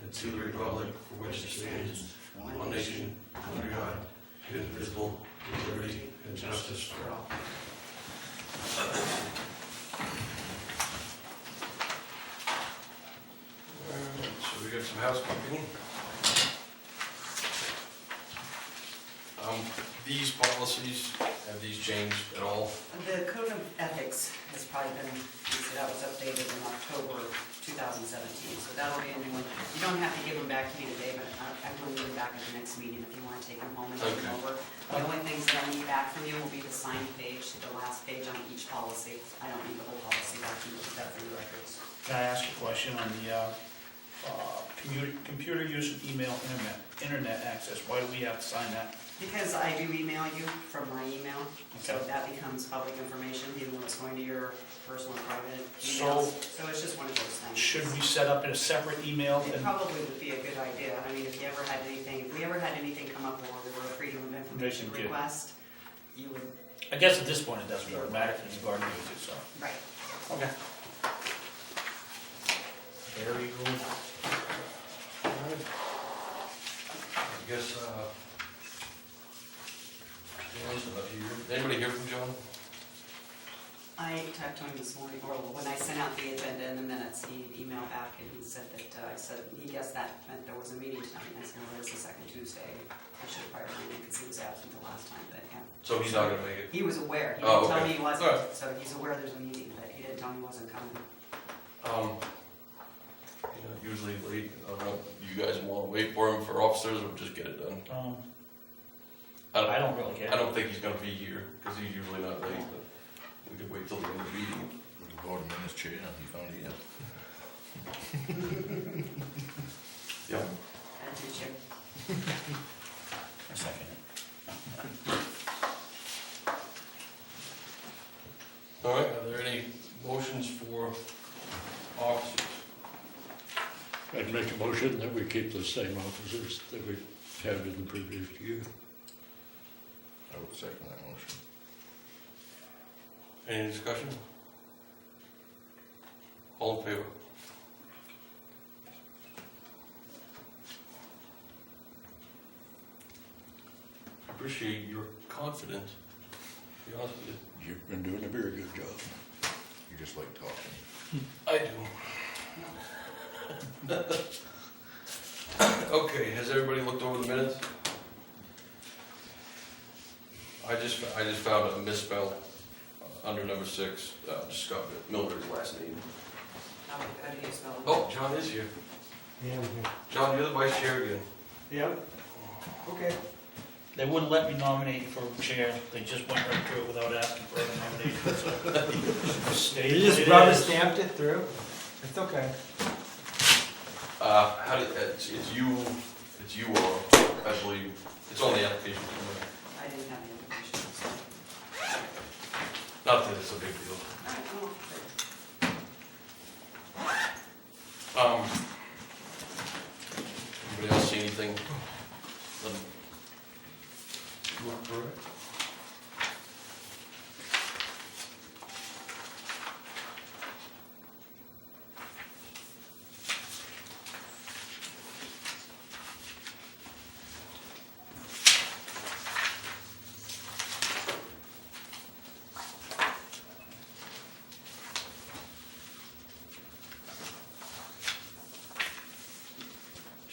and to the republic for which it stands, one nation, under God, indivisible, with liberty and justice for all. So we got some housekeeping. These policies, have these changed at all? The code of ethics has probably been, that was updated in October 2017, so that'll be a new one. You don't have to give them back to me today, but I will leave them back at the next meeting if you want to take them home and look them over. The only things that I need back from you will be the signed page, the last page on each policy. I don't need the whole policy back, you can put that for your records. Can I ask a question on the computer use and email internet access? Why do we have to sign that? Because I do email you from my email, so Okay. that becomes public information, even though it's going to your personal and private emails. So it's just one of those things. Should we set up in a separate email? It And probably would be a good idea. I mean, if we ever had anything come up where there were a freedom of information Good. request, you would, I guess at this point it doesn't really matter because you've already used it, so. right. Okay. Very good. Alright. I guess, John's not here. Anybody hear from John? I talked to him this morning, or when I sent out the agenda in the minutes, he emailed back and he said that, he guessed that meant there was a meeting tonight. And I said, well, it's the second Tuesday. I should have probably known because he was absent the last time, but yeah. So he's not gonna make it? He was aware. He Oh, didn't tell okay. me he wasn't, Alright. so he's aware there's a meeting, but he didn't tell me he wasn't coming. Usually late, I don't know, you guys wanna wait for him for officers or just get it done? I don't really care. I don't think he's gonna be here, cause he's usually not late, but we could wait till the end of the meeting. We can vote him in his chair, he found it yet. Yeah. That's your chair. A second. Alright, are there any motions for officers? I'd make a motion that we keep the same officers that we had in the previous year. I would second that motion. Any discussion? All in favor? I appreciate your confidence, to be honest with you. You've been doing a very good job. You just like talking. I do. Okay, has everybody looked over the minutes? I just found a misspell under number 6, Scott Miller's last name. How do you spell it? Oh, John is here. Yeah, I'm here. John, you're the vice chair again. Yep. Okay. They wouldn't let me nominate for chair. They just went right through it without asking for a nomination. So You just rubber stamped it through? It's okay. It's you all, I believe. It's on the application. I didn't have the information, so. Not that it's a big deal. All right, Anybody else see anything? Look through it.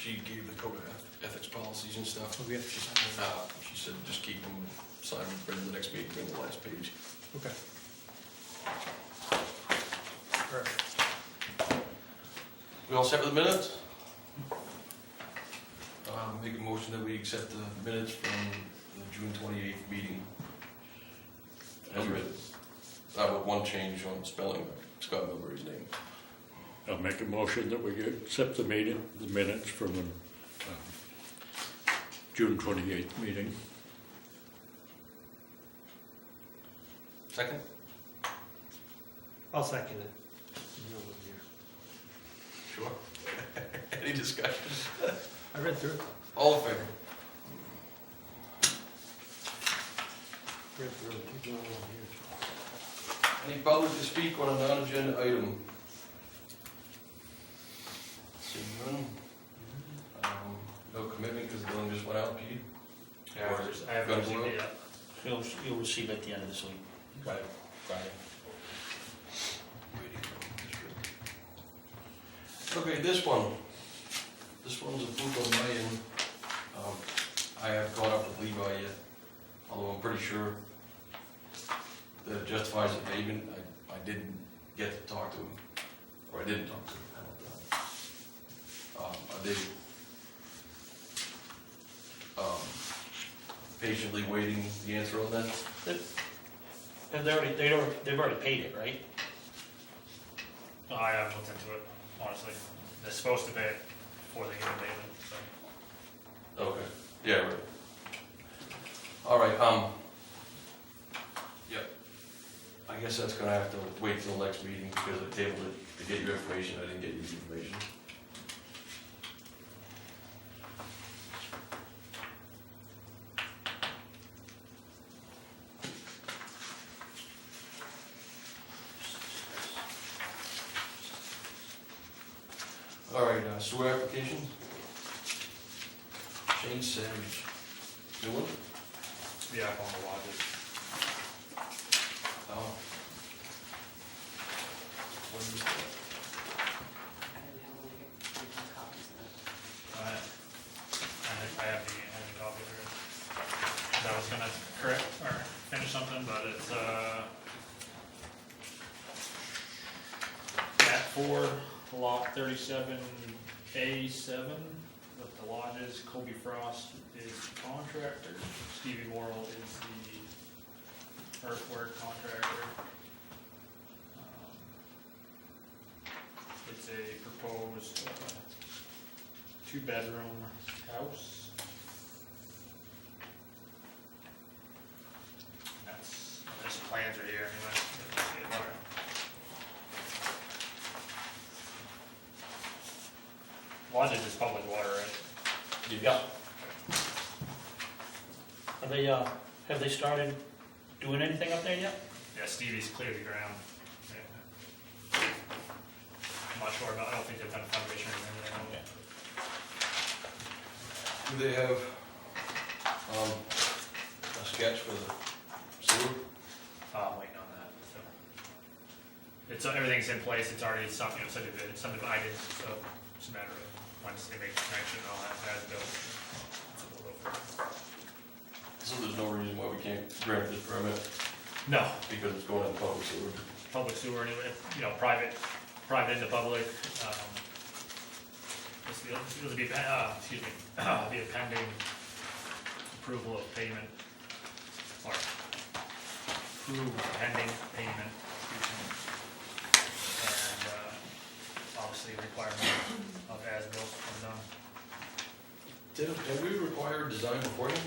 She gave the code of ethics policies and stuff. Okay. She said just keep them, sign them, bring them the next meeting, bring the last page. Okay. Perfect. We all set with the minutes? Make a motion that we accept the minutes from the June 28th meeting. As written. With one change on spelling of Scott Milbury's name. I'll make a motion that we accept the minutes from the June 28th meeting. Second? I'll second it. Sure. Any discussion? I read through it. All in favor? Read through it. Keep going on here. Any public to speak on a non-agenda item? Seeing none, just went out, Pete? Yeah, Or I haven't gonna received go it yet. You'll receive it at the end of this week, Friday. Okay, this one's a fluke on my end. I haven't caught up with Levi yet, although I'm pretty sure that it justifies the payment. I didn't get to talk to him, or I didn't talk to him, how about that? Are they patiently waiting the answer on that? And they've already paid it, right? Well, I haven't looked into it, honestly. They're supposed to pay it before they get a payment, so. Okay, yeah, right. All right, yep. I guess that's gonna have to wait till the next meeting, because I tabled it to get your information, I didn't get your information. All right, sewer application? Shane Savage. New one? Yeah, I'm on the lodges. Oh. What is that? I didn't have one to get copies of it. I have the copy of it. I was gonna correct, or finish something, but it's, at 4, lot 37A7, with the lodges, Kobe Frost is the contractor, Stevie Morrill is the earthwork contractor. It's a proposed 2-bedroom house. There's plans right here anyway. You can see it better. Lodges is public water, right? Yeah. Have they started doing anything up there yet? Yeah, Stevie's cleared the ground. Yeah. I'm not sure about, I don't think they've done a foundation or anything. Do they have, a sketch for the sewer? I'm waiting on that, so. It's, everything's in place, it's already subdivided, so it's a matter of once they make the connection, all that, that's built. So we'll go for it. So there's no reason why we can't grant this permit, No, because it's going in public sewer? public sewer anyway, private into public, this will be, be a pending approval of payment, or approved pending payment, and, obviously requirement of as-built when done. Have we required design beforehand?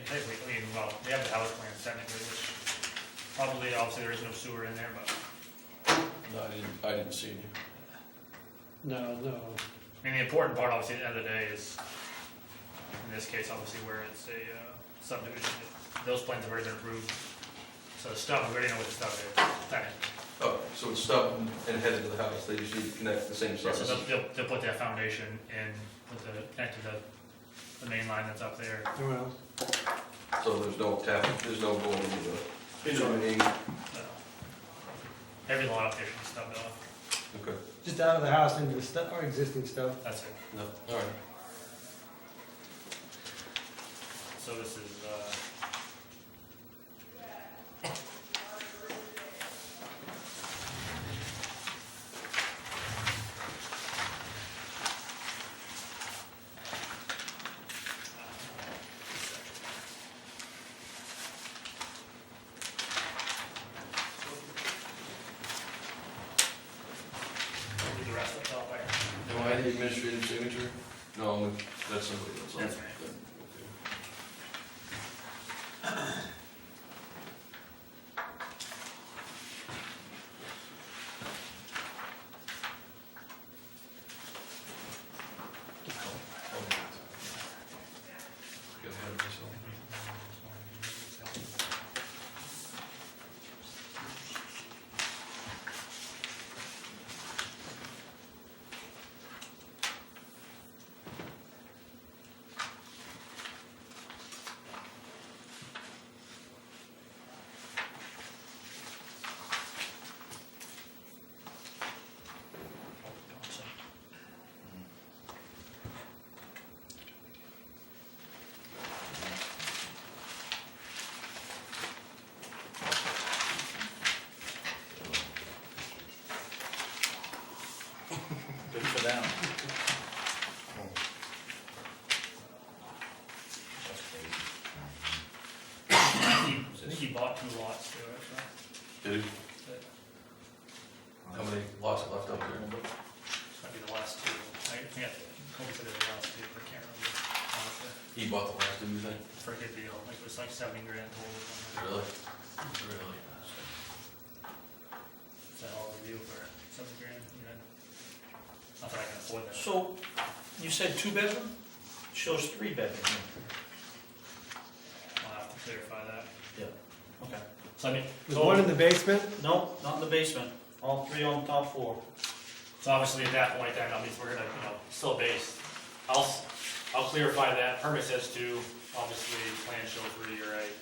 Technically, well, we have the house plans technically, which probably, obviously, there is no sewer in there, but, No, I didn't see any. No. I mean, the important part, obviously, at the end of the day is, in this case, obviously, where it's a subdivision, those plans have already been approved. So the stuff, we already know what the stuff is, technically. Oh, so it's stuck and headed to the house, they just need to connect the same So stuff. they'll put that foundation in, connect to the main line that's up there. Well, So there's no tap, there's no going into the main. So, every lot up there should be stubbed off. Okay, just out of the house into the stuff, or existing stuff. That's it. no, all right. So this is, the rest of the top there. Am I the administrative signature? No, that's somebody else. That's me. Okay. Get ahead of myself. 2 lots too, actually. Did he? How many lots are left up there? This might be the last 2. I think Colby said it was the last 2, but I can't remember, honestly. He bought the last two, you think? For a good deal, like it was like 70 grand total. Really? Really? Is that all we do for 70 grand? You know? Not that I can afford that. So, you said 2-bedroom? Shows 3-bedroom. I'll have to clarify that. Yeah. Okay. So I mean, There's one in the basement? No, not in the basement. All 3 on the top floor. so obviously at that point, then, I mean, we're gonna, still base. I'll clarify that. Permit says 2, obviously, plan show 3, you're right.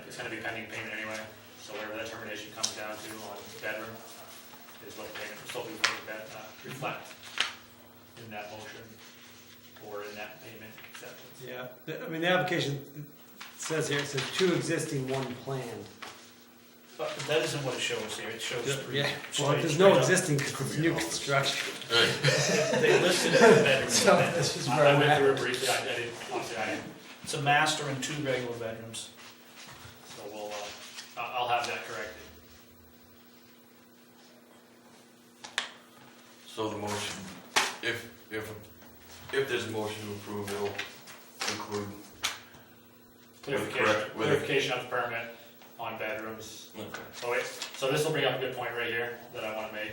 It's gonna be pending payment anyway, so whatever that termination comes down to on the bedroom is what the payment will still be reflect in that motion or in that payment acceptance. Yeah, I mean, the application says here, it says 2 existing, 1 planned. But that isn't what it shows here. It shows 3. Yeah, So well, it's there's no straight up. existing because it's new construction. They listed it as a bedroom. So this is where I I'm went through it at. briefly, I didn't, honestly, I didn't. It's a master and 2 regular bedrooms. So we'll, I'll have that corrected. So the motion, if there's a motion to approve, it'll include. Clarification, correct, with it. clarification of the permit on bedrooms. Okay. So wait, so this will bring up a good point right here that I wanna make.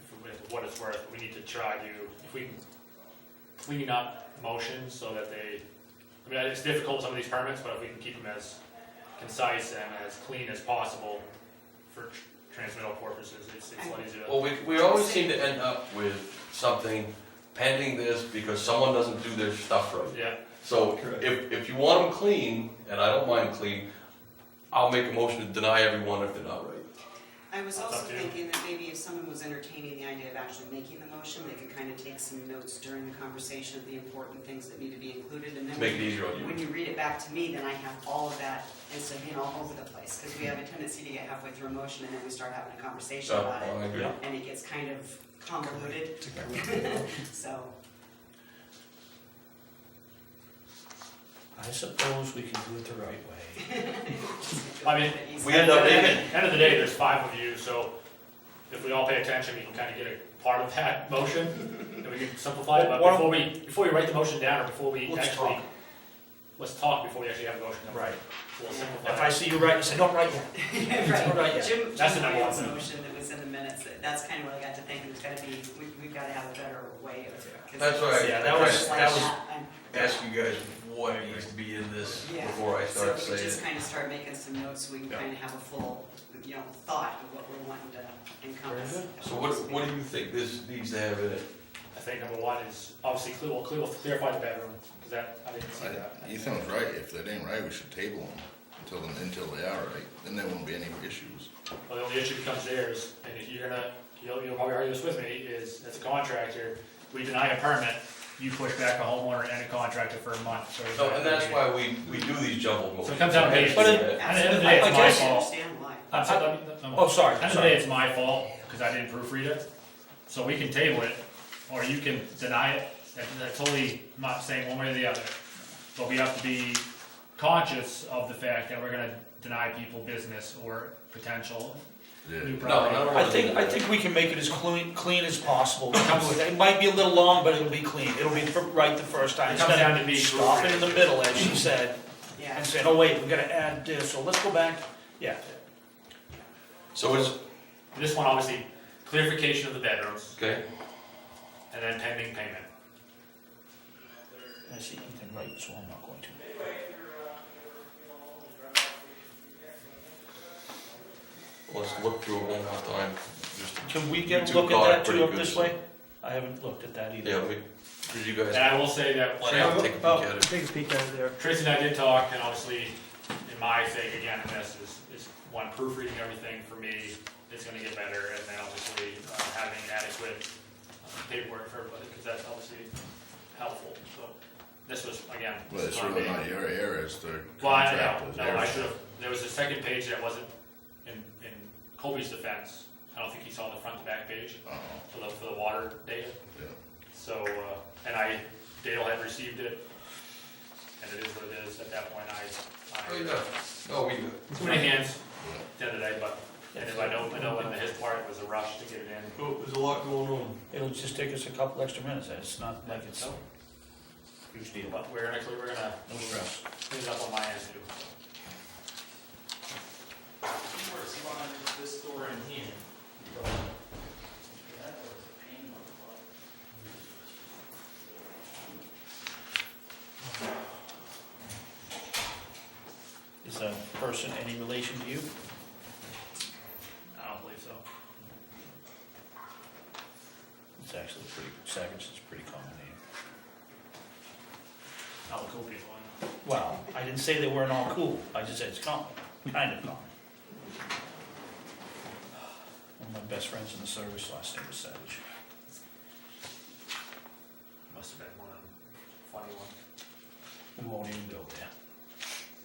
For what it's worth, we need to try to, if we can clean up motions so that they, I mean, it's difficult with some of these permits, but if we can keep them as concise and as clean as possible for transmittal purposes, it's a lot easier. Well, we always seem to end up with something pending this because someone doesn't do their stuff right. Yeah, So if you want them clean, and I don't mind clean, I'll make a motion to deny everyone if they're not right. I was That's also up to you. thinking that maybe if someone was entertaining the idea of actually making the motion, they could kind of take some notes during the conversation of the important things that need to be included, and then Make it easier on you. when you read it back to me, then I have all of that instead of being all over the place, because we have a tendency to get halfway through a motion and then we start having a conversation So, about I it, agree. and it gets kind of convoluted, so. I suppose we can do it the right way. I mean, We end up making, end of the day, there's 5 of you, so if we all pay attention, we can kind of get a part of that motion, and we can simplify it, but Well, before we write the motion down, or before we Let's actually, talk. let's talk before we actually have a motion. Right. We'll simplify If I it. see you write, you say, don't write yet. Right, Jim That's the number one Ryan's thing. motion that was in the minutes, that's kind of what I got to thinking, it's gotta be, we've gotta have a better way of. 'cause That's why it's Yeah, that was- like that was- I'm- ask you guys what needs to be in this Yeah. before I start So we saying just it. kind of start making some notes so we can Yeah. kind of have a full, thought of what we're wanting to encompass. Very So what do you think this needs to have in it? I think number 1 is obviously we'll clarify the bedroom, because that, I didn't see that. Ethan's right, if that ain't right, we should table them until they are right, then there won't be any issues. Well, the only issue becomes theirs, and if you're gonna, you'll probably argue this with me, is as a contractor, we deny a permit, you push back a homeowner and a contractor for a month, so. No, and that's why we do these jumbled motions. So it comes down to me. But it- At the end of the day, I it's my guess- I fault. understand why. Oh, sorry, At the end of the day, it's my fault, because I didn't proofread it, so we can table it, or you can deny it, that's totally not saying one way or the other. But we have to be conscious of the fact that we're gonna deny people business or potential Yeah. new No, property. I don't I wanna do think that. we can make it as clean as possible. It might be a little long, but it'll be clean. It'll be right the first time. It comes down to me Stopping in the middle, as she said, Yeah, and saying, oh wait, we gotta add this, so let's go back. Yeah. So it's, This one, obviously, clarification of the bedrooms, okay, and then pending payment. I see Ethan right, so I'm not going to. let's look through it one more time. Just to- Can we You get a two look at caught it that pretty too up good, this so- way? I haven't looked at that either. Yeah, cause you guys, And I will say that Let Al take a peek at it. Take a peek at it there. Tracy and I did talk, and obviously, in my sake, again, in this is one, proofreading everything for me, it's gonna get better, and then obviously, having adequate paperwork for everybody, because that's obviously helpful, so. This was, again. Well, it's on really me. not your error, it's the Well, I contractor's know, error. no, I should have, there was a second page that wasn't, in Colby's defense, I don't think he saw the front to back page Uh-oh, for the water data. yeah. So, and Dale had received it, and it is what it is. At that point, Oh, I, yeah. No, we do. too many hands at the end of the day, but, and if I know when his part was a rush to get it in. Oh, there's a lot going on. It'll just take us a couple extra minutes, it's not like it's a huge deal. But we're gonna No stress. clean it up on my end too. This door in here. Is that person any relation to you? I don't believe so. It's actually pretty, Savage is a pretty common name. All the cool people, I know. Well, I didn't say they weren't all cool, I just said it's common, kind of common. One of my best friends in the service, last name was Savage. Must have been one funny one. We won't even go there.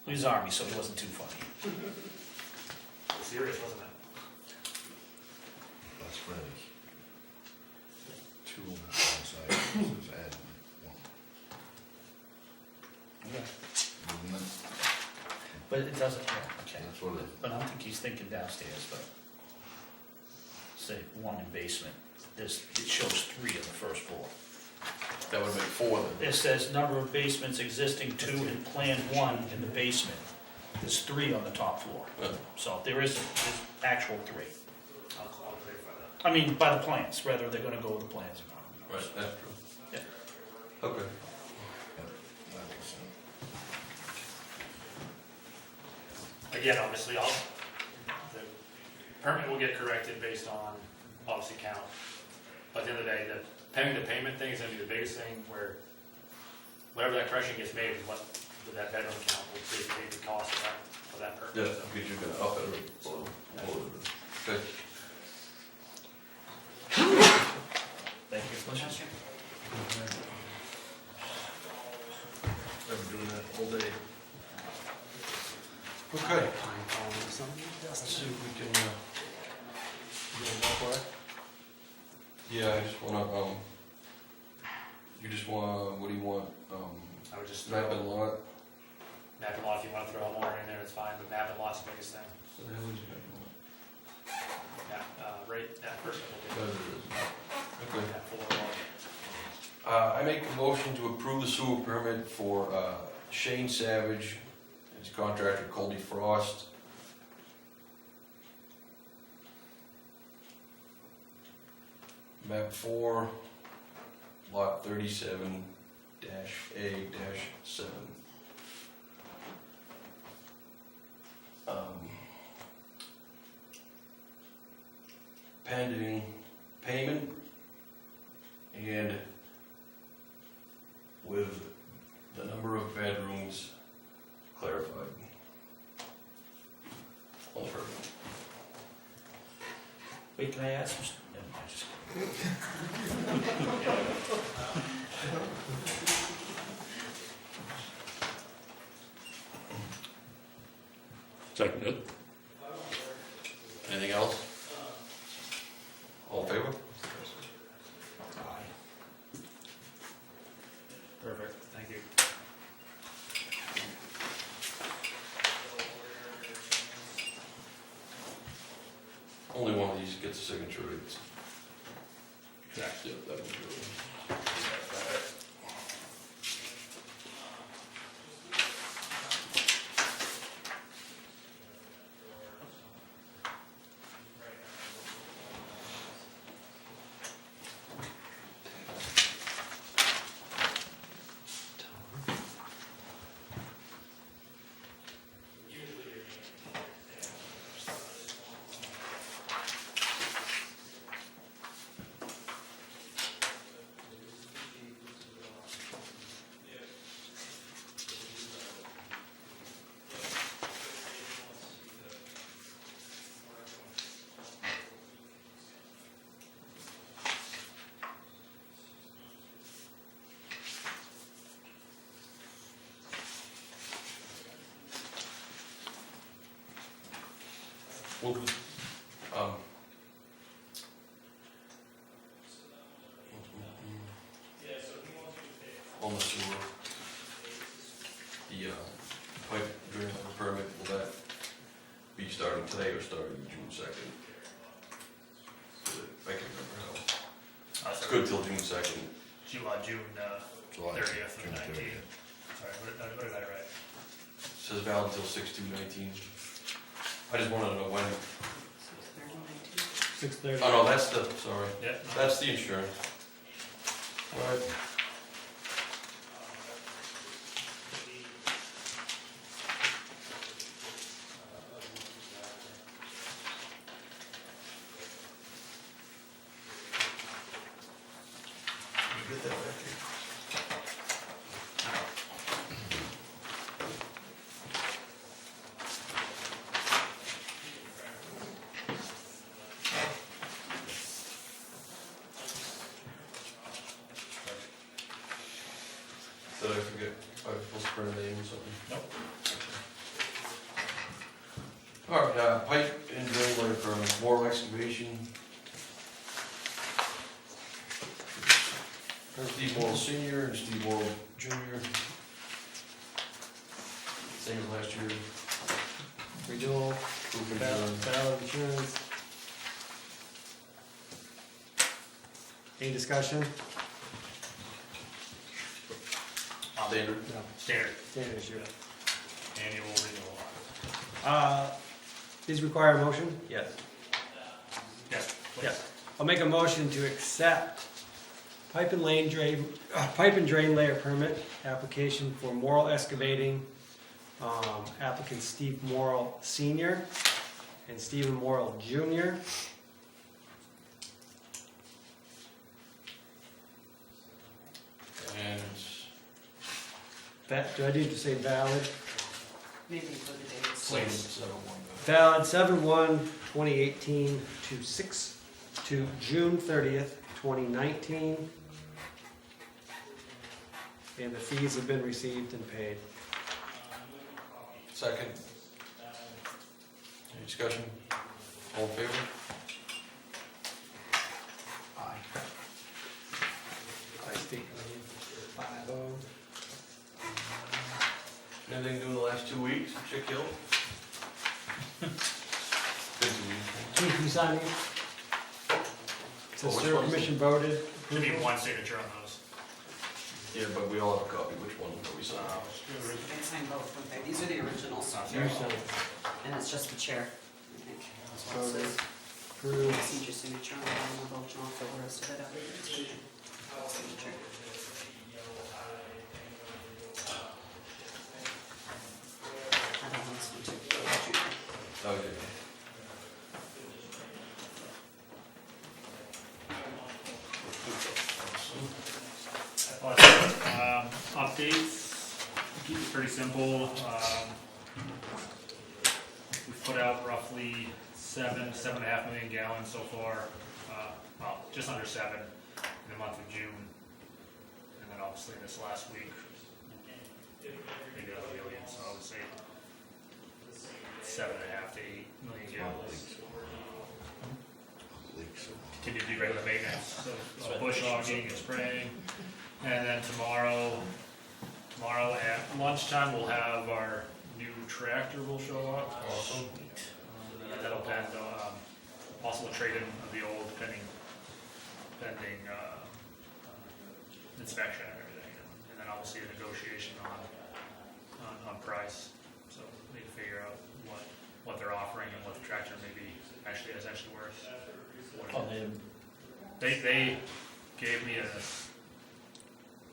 He was Army, so he wasn't too funny. Serious, wasn't it? That's friends. Two on side, this is add one. Isn't it? But it doesn't, yeah, okay. That's what it is. But I don't think he's thinking downstairs, but say one in basement, it shows 3 on the first floor. That would make 4 then. It says number of basements existing 2 and plan 1 in the basement. There's 3 on the top floor. Yeah. So there's actual 3. I'll clarify that. I mean, by the plans, whether they're gonna go with the plans or not. Right, that's true. Yeah. Okay. Yep, that makes sense. Again, obviously, the permit will get corrected based on, obviously, count. But at the end of the day, the paying the payment thing is gonna be the biggest thing, where whatever that correction gets made is what, with that bedroom count, will dictate the cost of that permit. Yeah, because you're gonna up it or lower it. Okay. Thank you. Been doing that all day. Okay, Pine cone or something? let's see if we can, yeah, I just wanna, you just wanna, what do you want, I would just map and lot? map and lot, if you wanna throw a homeowner in there, it's fine, but map and lot's the biggest thing. What the hell is map and lot? Yeah, right, that first That one, it is. Okay. that full lot. I make a motion to approve the sewer permit for Shane Savage, his contractor Coldy Frost. Map 4, lot 37-A-7. Pending payment and with the number of bedrooms clarified. On the permit. Wait, can I ask you? No, I'm just kidding. Seconded. Anything else? All in favor? Perfect, thank you. Only one of these gets a signature. It's, Correct. yeah, that would be good. We'll do, on the sewer. good till June 2nd. June July 30th June of 19. 30th. Sorry, what did I write? Says valid till 6/2/19. I just wanted to know when. 6:30. Oh, no, that's the, sorry, Yeah. no. that's the insurance. All right. Get that back here. Did I forget? I was supposed to print a name or something? Nope. All right, pipe and drain line permit, more excavation. Steve Morrill Senior and Steve Morrill Junior. Same as last year. Renewal, Proof and insurance. valid insurance. Any discussion? Standard. No. Standard Standard issue. annual renewal. These require a motion? Yes. Yes, please. Yeah. I'll make a motion to accept pipe and drain layer permit application for Morrill Excavating, applicant Steve Morrill Senior and Stephen Morrill Junior. And Do I need to say valid? Maybe include the dates. claim 7-1. Valid 7/1/2018 to June 30th, 2019. And the fees have been received and paid. Second. Any discussion? All in favor? Aye. I state my name. 5-0. Anything new in the last 2 weeks, Chick Hill? Been 2 weeks. Chief, you sign it? Says which sewer one's commission voted. Should be approval. one signature on those. Yeah, but we all have a copy, which one do we sign? They signed both, don't they? These are the originals, You sign it. and it's just the chair, I think. That's what it Voted. says. Approved. I see your signature on it, and I'll vote you off the rest of it up. Signature. I don't want this one too. Okay. Updates, keep it pretty simple. We've put out roughly 7.5 million gallons so far. Well, just under 7 in the month of June. And then obviously this last week, maybe a million, so I would say 7.5 to 8 million gallons. Continue to do regular maintenance, so bush hogging and spraying. And then tomorrow at lunchtime, we'll have our new tractor will show up. Awesome. That'll depend on, possible trade-in of the old pending inspection and everything. And then obviously a negotiation on price. So we need to figure out what they're offering and what the tractor maybe is actually worth. Oh, They gave me a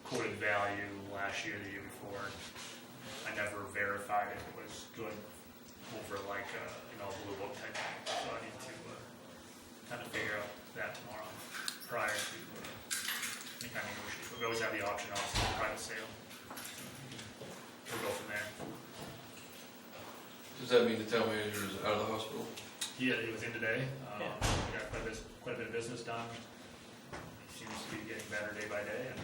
quoted value last year, the year before. I never verified if it was good over like blue book type thing. So I need to kind of figure out that tomorrow prior to any kind of negotiation. We always have the option of private sale. We'll go from there. Does that mean the town manager is out of the hospital? He was in today. We got quite a bit of business done. He seems to be getting better day by day, and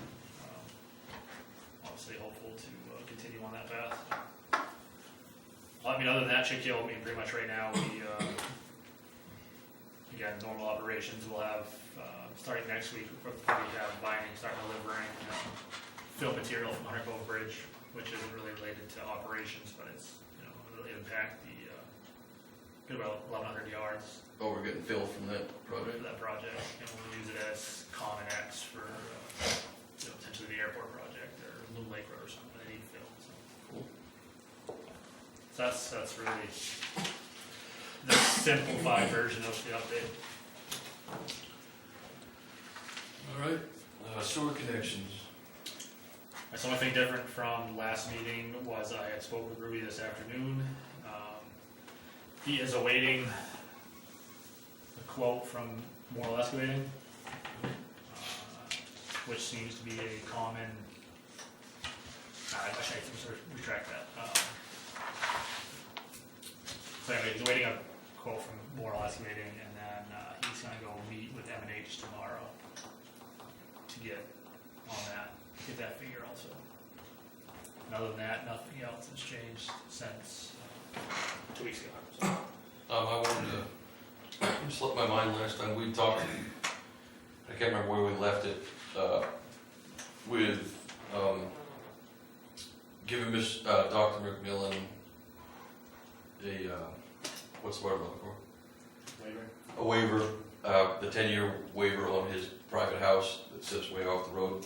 obviously hopeful to continue on that path. I mean, other than that, Chick Hill, I mean, pretty much right now, we, again, normal operations. We'll have, starting next week, we have binding, start delivering fill material from Hunter Cove Bridge, which isn't really related to operations, but it's, really impact the get about 1,100 yards Oh, we're getting fill from that for project? that project, and we'll use it as common X for, potentially the airport project, or Blue Lake Road or something, they need fill, so. Cool. So that's really the simplified version of the update. All right, sewer connections. That's the only thing different from last meeting was I had spoke with Ruby this afternoon. He is awaiting a quote from Moral Excavating, which seems to be a common, I should retract that. So anyway, he's waiting a quote from Moral Excavating, and then he's gonna go meet with M&H tomorrow to get on that, get that figure also. And other than that, nothing else has changed since 2 weeks ago. So. I wanted to, it slipped my mind last time we talked, I can't remember where we left it, with, giving Dr. McMillan a, what's the word I'm looking for? A waiver, the 10-year waiver on his private house that sits way off the road.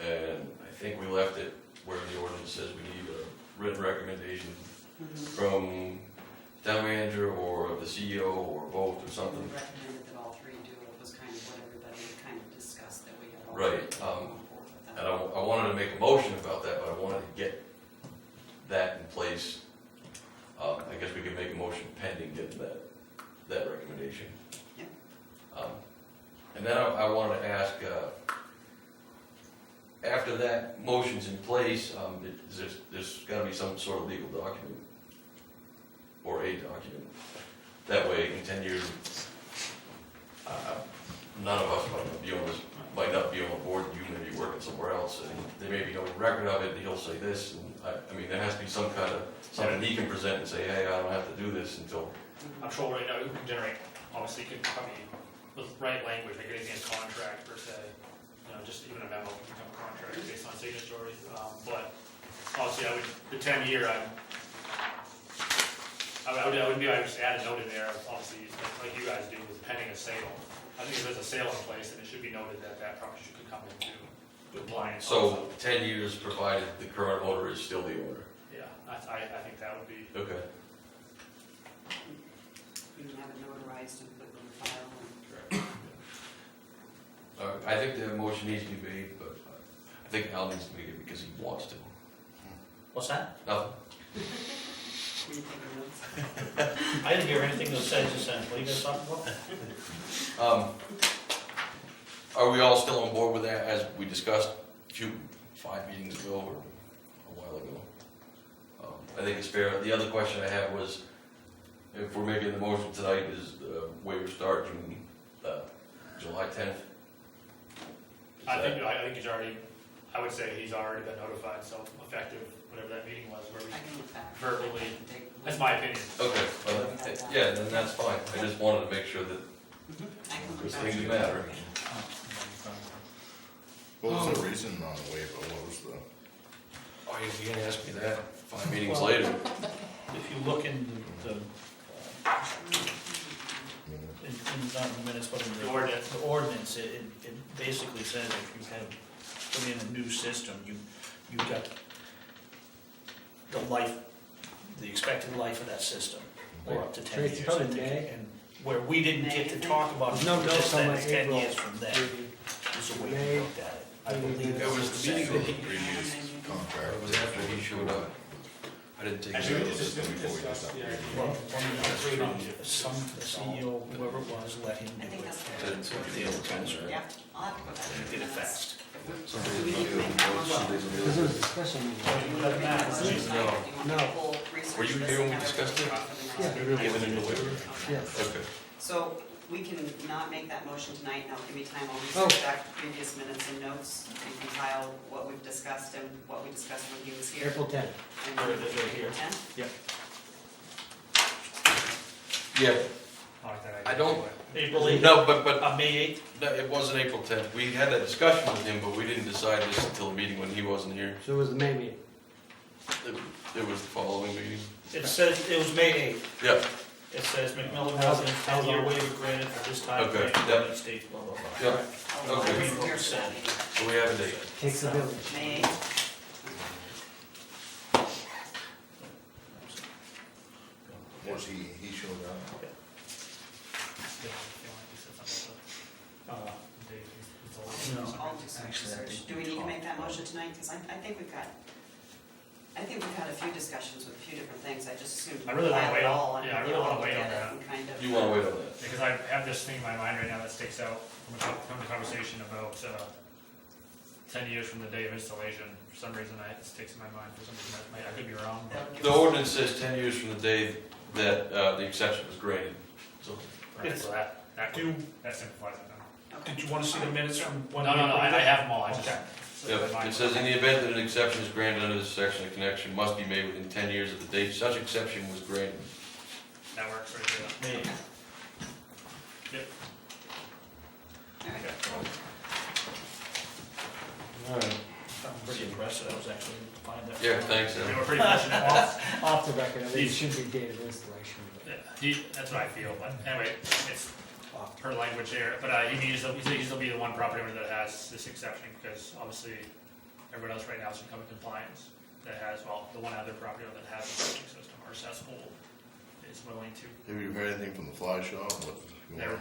And I think we left it where the ordinance says we need a written recommendation from town manager or the CEO or both or something. We recommended that all three do it, was kind of what everybody had kind of discussed, that we had all Right, three on board with that. And I wanted to make a motion about that, but I wanted to get that in place. I guess we could make a motion pending getting that recommendation. Yep. And then I wanted to ask, after that motion's in place, there's gotta be some sort of legal document, or a document. That way, in 10 years, none of us might not be on the board, you may be working somewhere else, and there may be no record of it, and he'll say this, and I mean, there has to be some kind of, something he can present and say, hey, I don't have to do this until, I'm sure right now we can generate, obviously, you could probably, with right language, make anything a contract per se, just even a memo can become a contract based on signatory, but obviously the 10-year, I would just add a note in there, obviously, like you guys do with pending a sale. I think if there's a sale in place, then it should be noted that that property could come into compliance. so 10 years provided the current owner is still the owner. Yeah, I think that would be, Okay. You can have it notarized and put it in the file. I think the motion needs to be made, but I think Al needs to make it because he wants to. What's that? Nothing. Were you taking notes? I didn't hear anything that says essentially, there's something wrong. Are we all still on board with that as we discussed 5 meetings ago or a while ago? I think it's fair. The other question I had was, if we're making the motion tonight, is the waiver start July 10th? I think he's already, I would say he's already been notified, so effective, whatever that meeting was, where we I can look back. verbally, that's my opinion. Okay, well, yeah, then that's fine. I just wanted to make sure that I can look those back. things matter. What was the reason on the waiver? What was the? Oh, you're gonna ask me that 5 meetings later? If you look in the not in the minutes, but in The ordinance. the ordinance, it basically says if you have put in a new system, you got the expected life of that system, or up to 10 years. Tracy, probably I think. May. And where we didn't get to talk about There's no it, notes just on then my it's 10 April years from then, meeting. is the way May. we looked at it. I believe It was the meeting Show that the previous contract. It was after he showed up. I didn't take Actually, it. we just before we discussed, did yeah. Well, one of the some the CEO, whoever it was, let him I think do it. that's fair. The old council Yeah, I'll have to go back. and did it fast. Do we need to make that motion? This was a special meeting. Make that motion tonight? Do you want No. to full research Were you this here when and we have discussed it? for the next Yeah. meeting? Given in the waiver? Yes. Okay. So we can not make that motion tonight, now give me time, I'll Oh. research back the previous minutes and notes and compile what we've discussed and what we discussed when he was here. April 10th. And There it is right here. 10? Yeah, I like that idea. I don't- April 8th, no, but May 8th? no, it wasn't April 10th. We had that discussion with him, but we didn't decide this until the meeting when he wasn't here. So it was the May meeting. It was the following meeting. It says, it was May 8th. Yeah, It says McMillan residents, 10-year waiver granted for this time. Okay, frame, yep. United States, blah, blah, blah. Yep, Oh, Okay. I wasn't here for that meeting. so we have a date. Takes a So, village. May 8th. Was he showed up? Yeah, if you want, you said something about Dave, it's all- No. I'll do some Actually, I research. think Do we we need to talked make that about motion tonight? Because I think we've had a few discussions with a few different things. I just assumed. I really wanna file it wait on- all and yeah, I we really all wanna wait look on at it that. and kind of- You wanna wait on that? Because I have this thing in my mind right now that sticks out from the conversation about 10 years from the day of installation. For some reason, it sticks in my mind. For some reason, I could be wrong. That would give The us- ordinance says 10 years from the day that the exception was granted. So Right, so that Do, that simplifies it then. Okay. did you want to see the minutes from when? No, we I approved it? have them all. I just. Okay. slipped my Yep, mind. it says in the event that an exception is granted under this section, the connection must be made within 10 years of the date such exception was granted. That works right there. Me. Yep. All right. Alright. I'm pretty impressed that I was actually able to find that. Yeah, thanks, They Al. were pretty much in it. Off the record, I think it should be dated installation. but That's what I feel, but anyway, it's off. her language there, but he said he'll be the one property owner that has this exception, because obviously everyone else right now is becoming compliance, that has, well, the one other property owner that has a septic system, or cesspool, is willing to. Have you heard anything from the fly shop? What's going They on?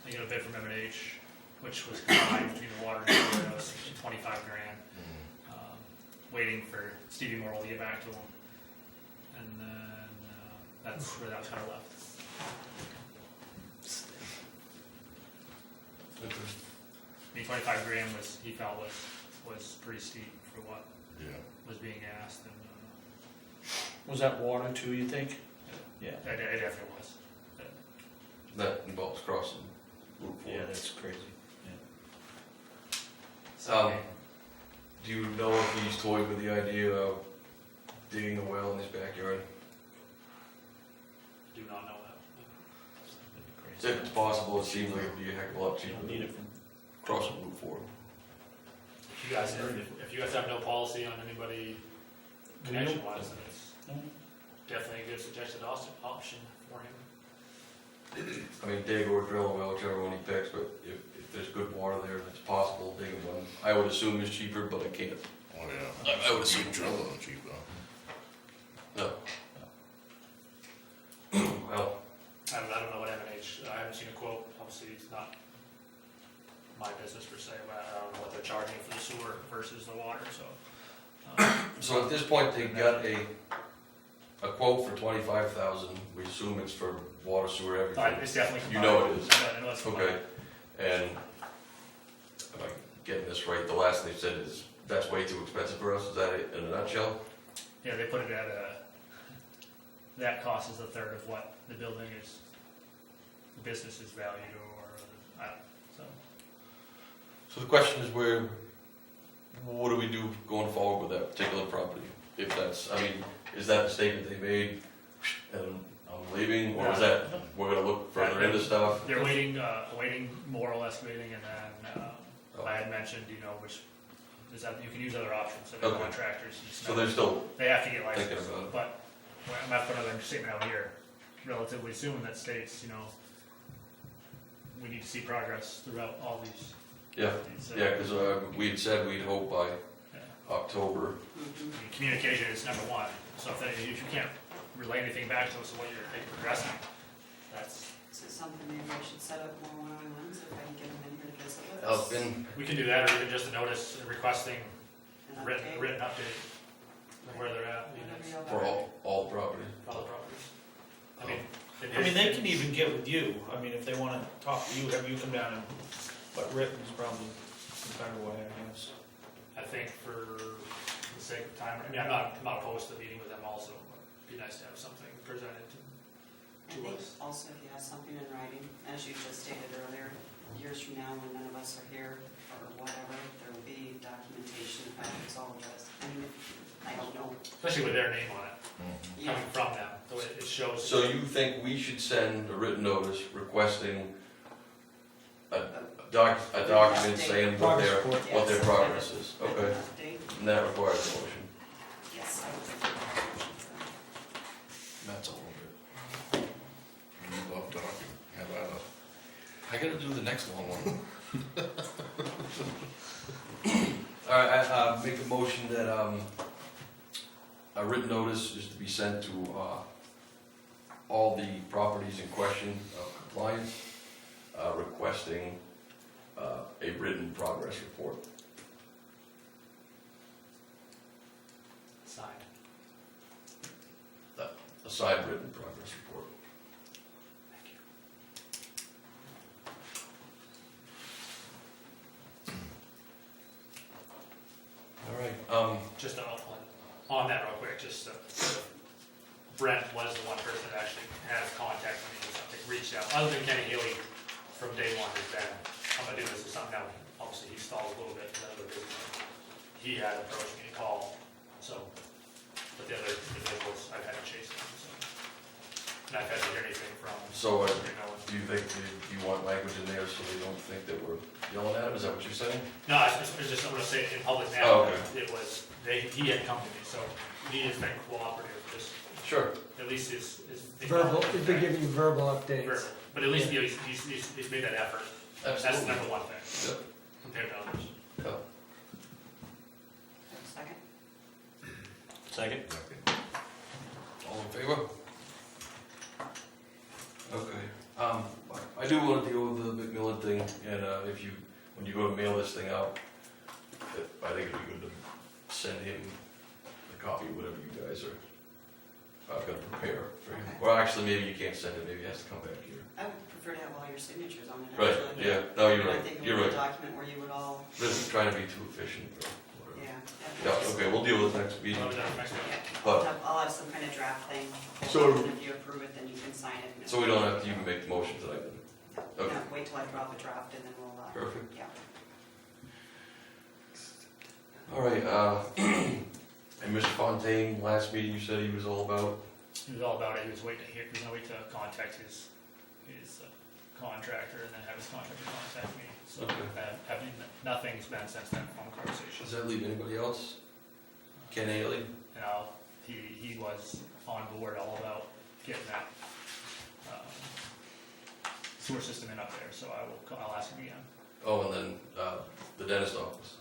they got a bid from M&H, which was combined between the water and sewer, it was 25 grand, waiting for Stevie Morrill to get back to him, and then, that's where that was kind of left. I mean, 25 grand was, he felt was pretty steep for what Yeah. was being asked, and, Was that water too, you think? Yeah. it definitely was. That involves crossing Route 4. Yeah, that's crazy. Um, Do you know if he's toyed with the idea of digging a well in his backyard? Do not know that. If it's possible, it seems like it'd be a heck of a lot You cheaper don't need than it from. crossing Route 4. If you guys have no policy on anybody connection wise, then it's No. definitely a good suggested option for him. I mean, dig or drill a well, whichever one he picks, but if there's good water there and it's possible digging one, I would assume is cheaper, but I can't. Oh, yeah. I would assume drilling them cheap though. No. Well, I don't know what M&H, I haven't seen a quote, obviously it's not my business per se, but I don't know what they're charging for the sewer versus the water, so. so at this point, they got a quote for 25,000. We assume it's for water, sewer, everything. It's definitely. You know it is. Yeah, I know it's combined. Okay, and am I getting this right? The last thing they said is, that's way too expensive for us, is that it in a nutshell? Yeah, they put it at that cost is a third of what the building is, the business is valued, or, I don't know, so. So the question is what do we do going forward with that particular property? If that's, I mean, is that the statement they made and I'm leaving, or is that, we're gonna look further into stuff? They're awaiting moral excavating, and then, I had mentioned, which, is that you can use other options, so the Okay. contractors. So they're still They have to get thinking licensed, about it. but I'm gonna put another statement out here relatively soon that states, we need to see progress throughout all these. Yeah, yeah, because we had said we'd hope by Yeah. October. Mhm. I mean, communication is number one, so if you can't relay anything back to us of what you're progressing, that's, Is it something maybe I should set up more one-on-ones if I can get them in here to visit with Well, us? it's been, we can do that, or even just a notice requesting An written update? update of where they're at, Whatever y'all for got. all the property. all the properties. I mean, it I mean, is- they can even get with you, I mean, if they wanna talk to you, have you come down and, but written is probably the better way, I guess. I think for the sake of time, I mean, I'm not opposed to meeting with them also, but it'd be nice to have something presented I to think us. also if you have something in writing, as you just stated earlier, years from now when none of us are here or whatever, there will be documentation of how it's all addressed. I mean, I don't know. Especially with their name on it, Yeah, coming from them, the way it shows. So you think we should send a written notice requesting a document saying what their Yes. progress is? An Okay, update? and that requires a motion. Yes, I would think. That's all of it. I gotta do the next long one. All right, I make a motion that, a written notice is to be sent to, all the properties in question of compliance, requesting, a written progress report. Signed. A signed written progress report. Thank you. All right, Just on that real quick, just Brent was the one person that actually has contacted me, or something, reached out, other than Kenny Healy from day one has been, I'm gonna do this or something now, obviously he stalled a little bit because of the business. He had approached me to call, so, but the other individuals, I've had to chase them, so. And I've had to hear anything from, so, you know, do you want language in there so they don't think that we're yelling at them, is that what you're saying? no, it's just, I'm gonna say it in public Oh, now, okay. it was, he had come to me, so he has been cooperative, just, Sure. at least his. Verbal, he's been giving you verbal updates. Verbal. But at least, you know, he's made that effort. That's the Absolutely. number one thing, Yep. compared to others. Yeah. Second? Second? All in favor? Okay, I do wanna deal with the McMillan thing, and, when you go to mail this thing out, I think it'd be good to send him a copy of whatever you guys are, gonna prepare for him. Well, actually, maybe you can't send it, maybe he has to come back here. I would prefer to have all your signatures on it, Right, actually. yeah, no, you're And I right, think it you're would be a right. document where you would all, Just trying to be too efficient or whatever. yeah. Yeah, okay, we'll deal with it next meeting. Well, that's next one. Yeah, But- I'll have some kind of draft thing. So- And if you approve it, then you can sign it. So we don't have to even make the motion tonight then? No, Okay, wait till I drop a draft and then we'll, perfect. yeah. All right, and Mr. Fontaine, last meeting you said he was all about, He was all about it, he was waiting to hear, he was gonna wait to contact his contractor and then have his contractor contact me. So, Okay. nothing's been since then on the conversation. does that leave anybody else? Ken Haley? You know, he was on board all about getting that, sewer system in up there, so I'll ask him again. Oh, and then, the dentist office.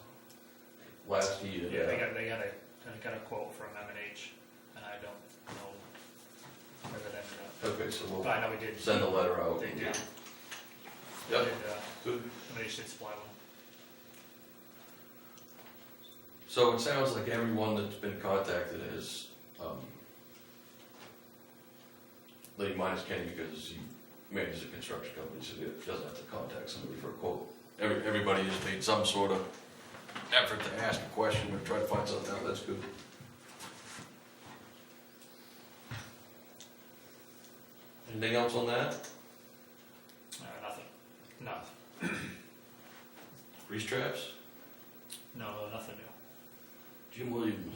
Last year. Yeah, they got a quote from M&H, and I don't know where that ended up. Okay, so we'll But I know we did. send a letter out. They did. Yep, Did, good. M&H did supply one. So it sounds like everyone that's been contacted is, Lady minus Kenny because he manages a construction company, so he doesn't have to contact somebody for a quote. Everybody has made some sort of effort to ask a question or try to find something out, that's good. Anything else on that? Nothing. No, Grease traps? no, nothing new. Jim Williams.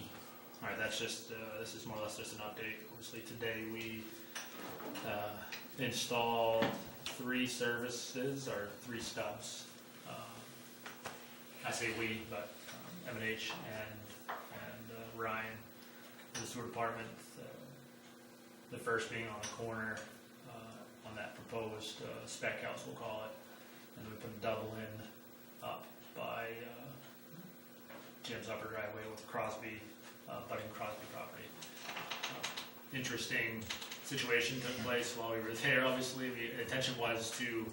All right, that's just, this is more or less just an update. Obviously, today we installed 3 services, or 3 stubs. I say we, but M&H and Ryan, the sewer department. The first being on the corner, on that proposed spec house, we'll call it. And then we put a double in up by Jim's upper driveway with Crosby, budding Crosby property. Interesting situation took place while we were there, obviously. The intention was to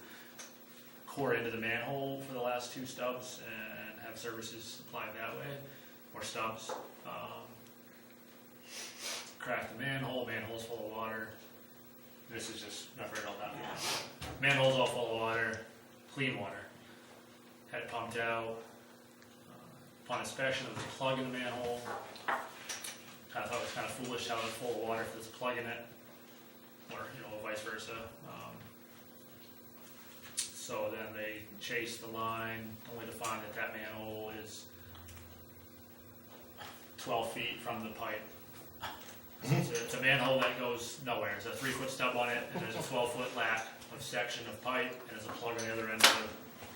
core into the manhole for the last 2 stubs and have services supplied that way, or stubs. Cracked the manhole's full of water. This is just not very all that. Manhole's all full of water, clean water. Had it pumped out. Upon inspection, there was a plug in the manhole. I thought it was kind of foolish how it was full of water if there's a plug in it, or vice versa. So then they chased the line, only to find that manhole is 12 feet from the pipe. So it's a manhole that goes nowhere. There's a 3-foot stub on it, and there's a 12-foot lack of section of pipe, and there's a plug on the other end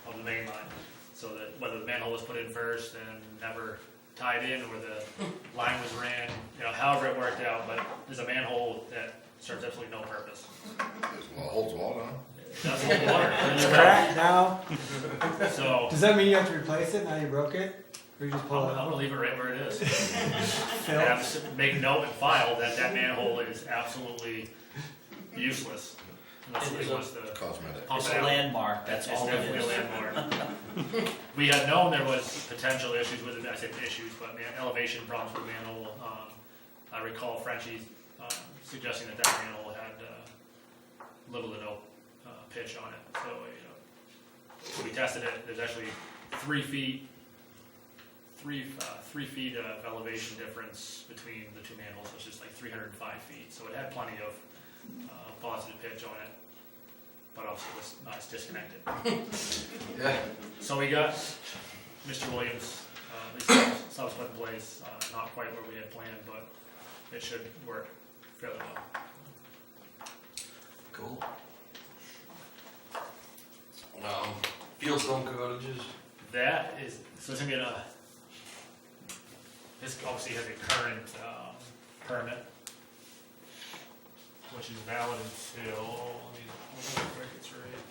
of the main line. So that whether the manhole was put in first and never tied in, or the line was ran, however it worked out, but there's a manhole that serves absolutely no purpose. Well, holds water, huh? It does hold water. It's cracked now. So, Does that mean you have to replace it now you broke it? Or you just pull it I'm gonna out? leave it right where it is. Phil? And have to make a note and file that that manhole is absolutely useless. Unless It is somebody wants to Cosmetic. pump It's it a out. landmark, that's It's all it definitely a is. landmark. We had known there was potential issues with it, I said issues, but elevation problems with the manhole. I recall Frenchie suggesting that manhole had little to no pitch on it. So we tested it. There's actually 3 feet of elevation difference between the two manholes, which is like 305 feet. So it had plenty of positive pitch on it, but obviously it's disconnected. Yeah. So we got Mr. Williams, subsequent place, not quite where we had planned, but it should work fairly well. Cool. Fieldstone cottages. That is, so it's gonna be this obviously has a current permit, which is valid until, let me hold on quick, it's right.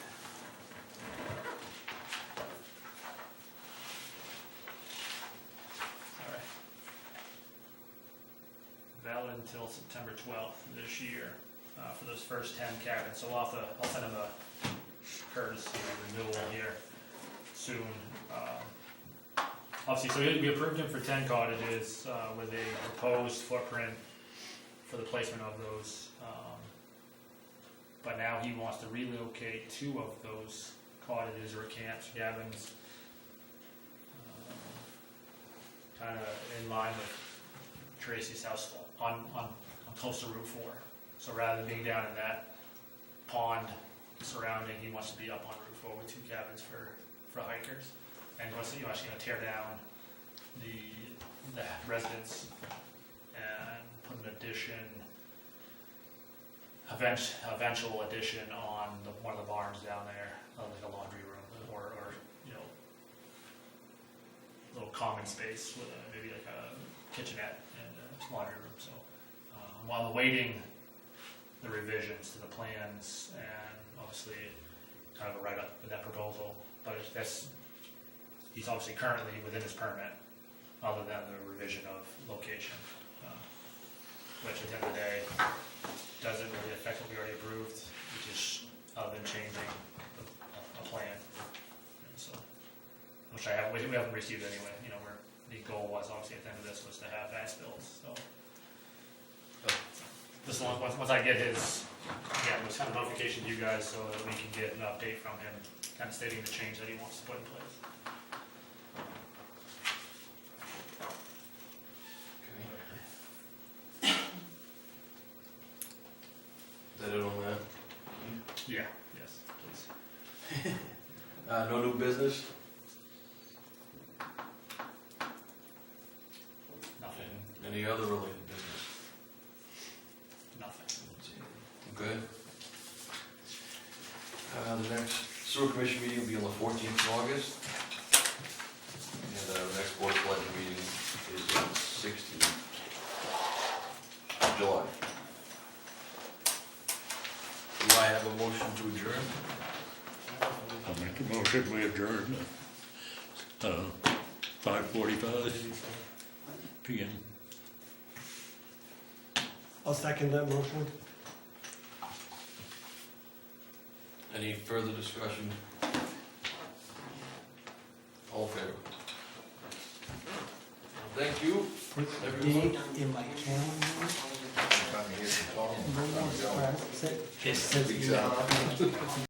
Sorry. Valid until September 12th this year, for those first 10 cabins. So I'll send them a courtesy renewal here soon. Obviously, so we approved him for 10 cottages with a proposed footprint for the placement of those. But now he wants to relocate 2 of those cottages or camps, cabins, kind of in line with Tracy's house on close to Route 4. So rather than being down in that pond surrounding, he wants to be up on Route 4 with 2 cabins for hikers. And he wants to tear down the residence and put an addition, eventual addition on one of the barns down there, like a laundry room or little common space with maybe like a kitchenette and a laundry room. So while awaiting the revisions to the plans and obviously kind of a write-up with that proposal, but he's obviously currently within his permit, other than the revision of location, which at the end of the day doesn't really affect what we already approved, which is other than changing a plan. And so, which we haven't received anyway. Where the goal was obviously at the end of this was to have as builds. So, this one, once I get his, was kind of notification to you guys so that we can get an update from him, kind of stating the change that he wants to put in place. Is that it on that? Yeah. Yes, please. No new business? Nothing. Any other related business? Nothing. Okay. The next sewer commission meeting will be on the 14th of August. And the next board of pledge meeting is on the 16th of July. Do I have a motion to adjourn? I'll make a motion, we adjourn at 5:45 PM. I'll second that motion. Any further discussion? All in favor? Thank you. Put the Everyone. date in my calendar. Time to hear some talking. No more stress. Sit- Yes. sit-